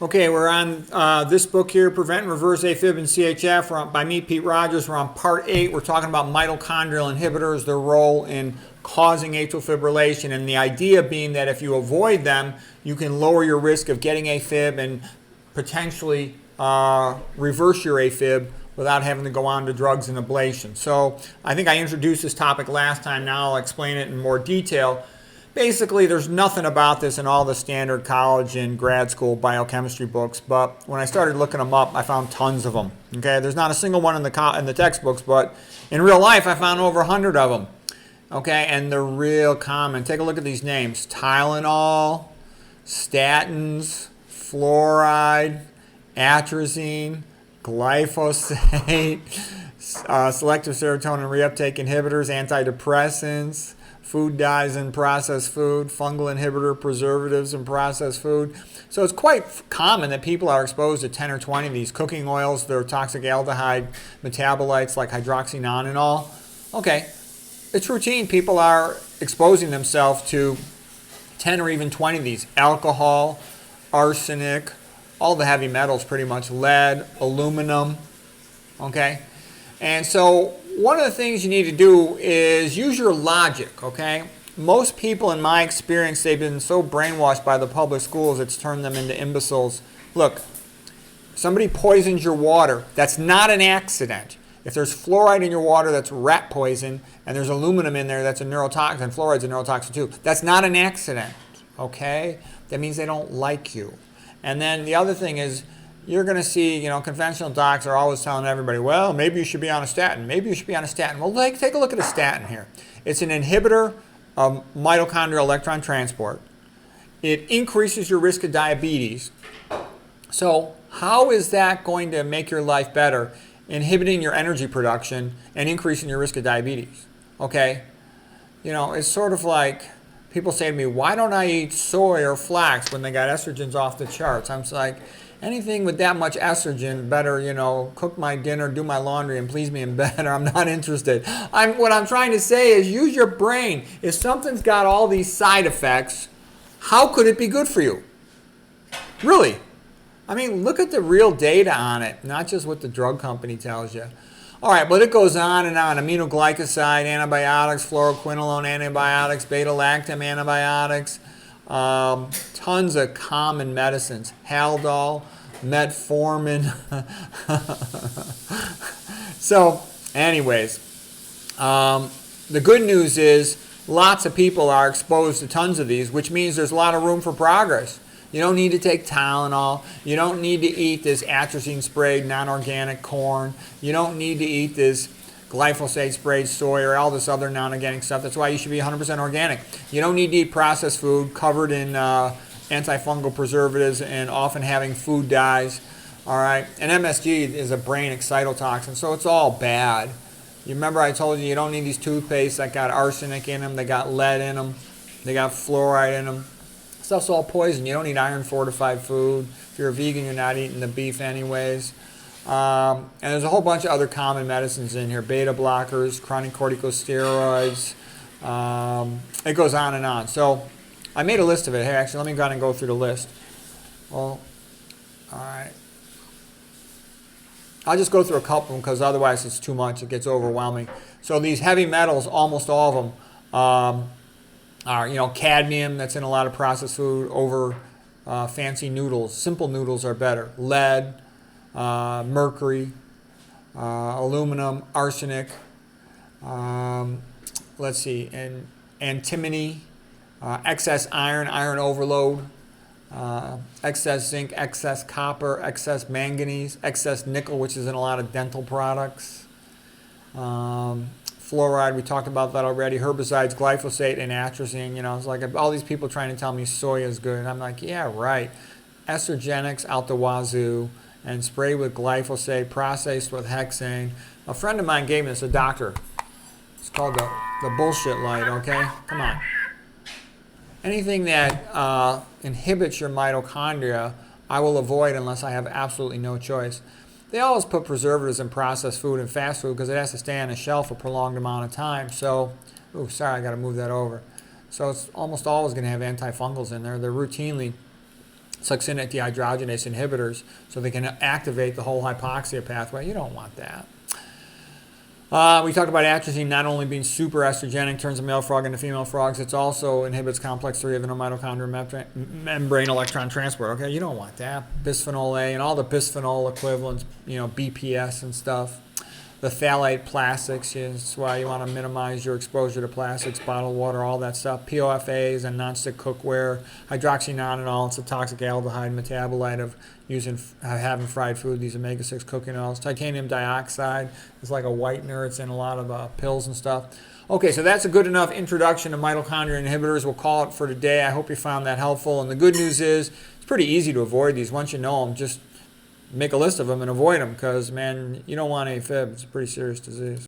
Okay, we're on this book here, Prevent and Reverse Afib and CHF, by me, Pete Rogers. We're on part 8. We're talking about mitochondrial inhibitors, their role in causing atrial fibrillation, and the idea being that if you avoid them, you can lower your risk of getting AFib and potentially reverse your AFib without having to go on to drugs and ablation. So I think I introduced this topic last time. Now I'll explain it in more detail. Basically, there's nothing about this in all the standard college and grad school biochemistry books, but when I started looking them up, I found tons of them. Okay, there's not a single one in the textbooks, but in real life, I found over 100 of them. Okay, and they're real common. Take a look at these names: Tylenol, statins, fluoride, atrazine, glyphosate, selective serotonin reuptake inhibitors, antidepressants, food dyes in processed food, fungal inhibitor, preservatives in processed food. So it's quite common that people are exposed to 10 or 20 of these cooking oils. They're toxic aldehyde metabolites like hydroxynonenal. Okay, it's routine. People are exposing themselves to 10 or even 20 of these. Alcohol, arsenic, all the heavy metals pretty much, lead, aluminum, okay? And so one of the things you need to do is use your logic, okay? Most people, in my experience, they've been so brainwashed by the public schools, it's turned them into imbeciles. Look, somebody poisons your water. That's not an accident. If there's fluoride in your water, that's rat poison, and there's aluminum in there, that's a neurotoxin. Fluoride's a neurotoxin too. That's not an accident, okay? That means they don't like you. And then the other thing is, you're going to see, conventional docs are always telling everybody, well, maybe you should be on a statin. Maybe you should be on a statin. Well, take a look at a statin here. It's an inhibitor of mitochondrial electron transport. It increases your risk of diabetes. So how is that going to make your life better, inhibiting your energy production and increasing your risk of diabetes? Okay? It's sort of like people say to me, why don't I eat soy or flax when they got estrogens off the charts? I'm just like, anything with that much estrogen, better, cook my dinner, do my laundry, and please me in bed, or I'm not interested. What I'm trying to say is use your brain. If something's got all these side effects, how could it be good for you? Really? I mean, look at the real data on it, not just what the drug company tells you. All right, but it goes on and on. Aminoglycoside, antibiotics, fluoroquinolone antibiotics, beta-lactam antibiotics, tons of common medicines, Haldol, metformin. So, anyways, the good news is lots of people are exposed to tons of these, which means there's a lot of room for progress. You don't need to take Tylenol. You don't need to eat this atrazine-sprayed non-organic corn. You don't need to eat this glyphosate-sprayed soy or all this other non-organic stuff. That's why you should be 100% organic. You don't need to eat processed food covered in antifungal preservatives and often having food dyes. All right, and MSG is a brain excitotoxin, so it's all bad. You remember I told you don't need these toothpastes that got arsenic in them, they got lead in them, they got fluoride in them. Stuff's all poison. You don't eat iron-fortified food. If you're a vegan, you're not eating the beef anyways. And there's a whole bunch of other common medicines in here. Beta blockers, chronic corticosteroids. It goes on and on. So I made a list of it. Hey, actually, let me go ahead and go through the list. Well, all right. I'll just go through a couple of them because otherwise it's too much. It gets overwhelming. So these heavy metals, almost all of them, are, cadmium that's in a lot of processed food over fancy noodles. Simple noodles are better. Lead, mercury, aluminum, arsenic, let's see, and antimony, excess iron, iron overload, excess zinc, excess copper, excess manganese, excess nickel, which is in a lot of dental products. Fluoride, we talked about that already. Herbicides, glyphosate, and atrazine. It's like all these people trying to tell me soy is good. And I'm like, yeah, right. Estrogenics out the wazoo and sprayed with glyphosate, processed with hexane. A friend of mine gave me this, a doctor. It's called the bullshit light, okay? Come on. Anything that inhibits your mitochondria, I will avoid unless I have absolutely no choice. They always put preservatives in processed food and fast food because it has to stay on a shelf a prolonged amount of time. So, sorry, I got to move that over. So it's almost always going to have antifungals in there. They're routinely succinate dehydrogenase inhibitors so they can activate the whole hypoxia pathway. You don't want that. We talked about atrazine not only being super estrogenic, turns a male frog into female frogs, it also inhibits complex 3 of the mitochondrial membrane electron transport. Okay, you don't want that. Bisphenol A and all the bisphenol equivalents, you know, BPS and stuff. The phthalate plastics, that's why you want to minimize your exposure to plastics, bottled water, all that stuff. POFAs and nonstick cookware. Hydroxynonenal, it's a toxic aldehyde metabolite of having fried food, these omega-6 cooking oils. Titanium dioxide is like a whitener. It's in a lot of pills and stuff. Okay, so that's a good enough introduction to mitochondrial inhibitors. We'll call it for today. I hope you found that helpful. And the good news is it's pretty easy to avoid these. Once you know them, just make a list of them and avoid them because, man, you don't want AFib. It's a pretty serious disease.